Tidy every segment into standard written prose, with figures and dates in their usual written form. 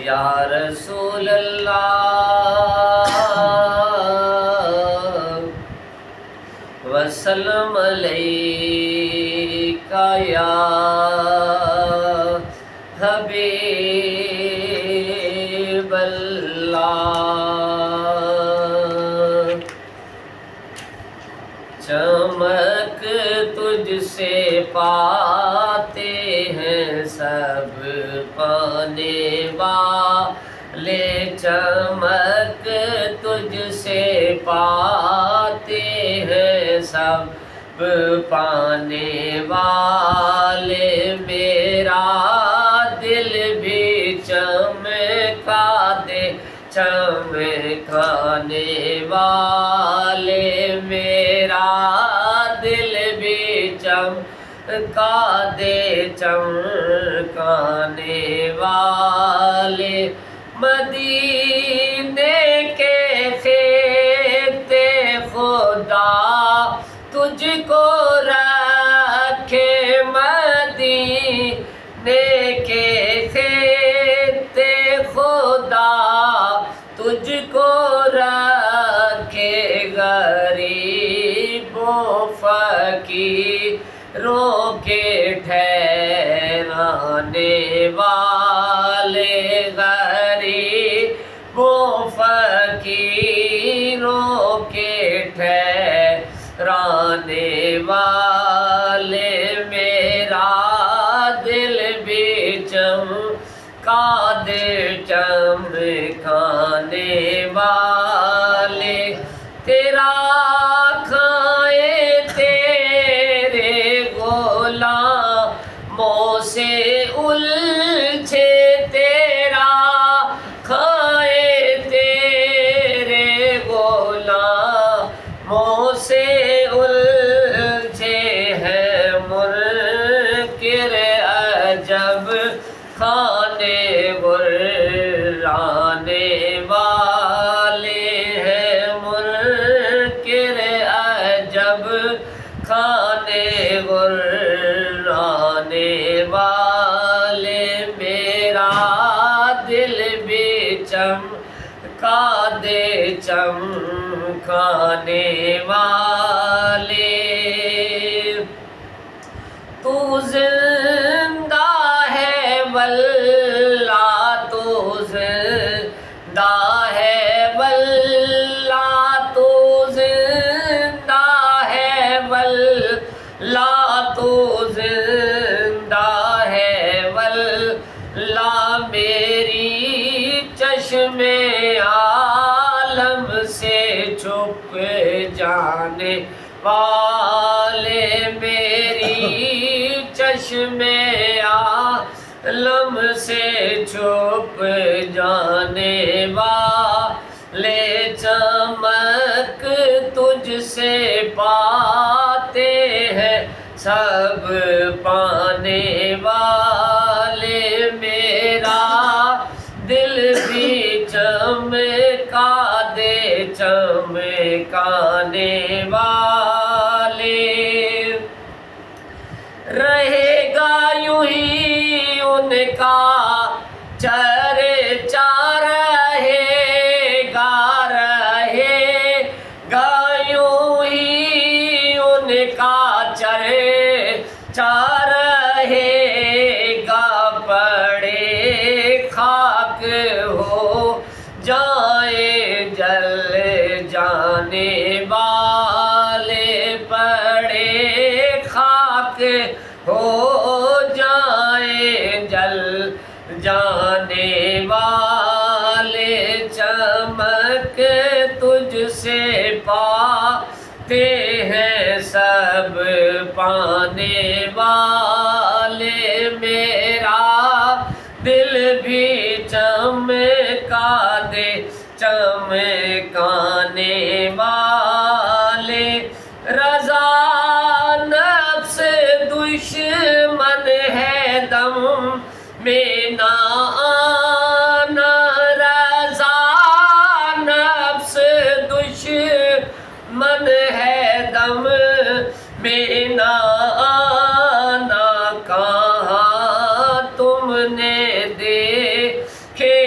یا رسول اللہ وسلم علیکہ یا حبیب اللہ۔ چمک تجھ سے پاتے ہیں سب پانے والے، چمک تجھ سے پاتے ہیں سب پانے والے، میرا دل بھی چمکا دے چمکانے والے، میرا دل بھی چمکا دے چمکانے والے، مدینے کے خطے خدا تجھ کو رکھے، مدینے کے خطے خدا تجھ کو رکھے، غریبوں فقیروں کے ٹھہرانے والے، غریبوں فقیروں کے ٹھہرانے والے، میرا دل بھی چمکا دے چمکانے والے، تیرا کھائیں تیرے غلاموں سے الجھے، تیرا کھائیں تیرے غلاموں سے الجھے ہیں، منکر عجب کھانے غرانے والے ہیں، منکر عجب کھانے غرانے والے، میرا دل بھی چمکا دے چمکانے والے، تو زندہ ہے واللہ تو زندہ ہے واللہ تو زندہ ہے واللہ تو زندہ ہے واللہ، میری چشم عالم سے چھپ جانے والے، میری چشم عالم سے چھپ جانے والے، چمک تجھ سے پاتے ہیں سب پانے والے، میرا دل بھی چمکا دے چمکانے والے، رہے گا یوں ہی ان کا چرچا، رہے گا یوں ہی ان کا چرچا، رہے گا پڑے خاک ہو جائیں جل جانے والے، پڑے خاک ہو جائیں جل جانے والے، چمک تجھ سے پاتے ہیں سب پانے والے، میرا دل بھی چمکا دے چمکانے والے، رضا نفس دشمن ہے دم میں نہ آنا، رضا نفس دشمن ہے دم میں نہ آنا، کہاں تم نے دیکھے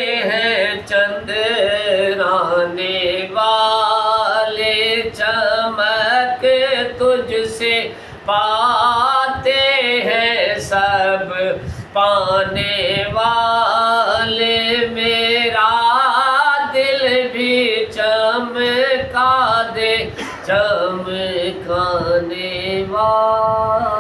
پاتے ہیں سب پانے والے، میرا دل بھی چمکا دے چمکانے والا۔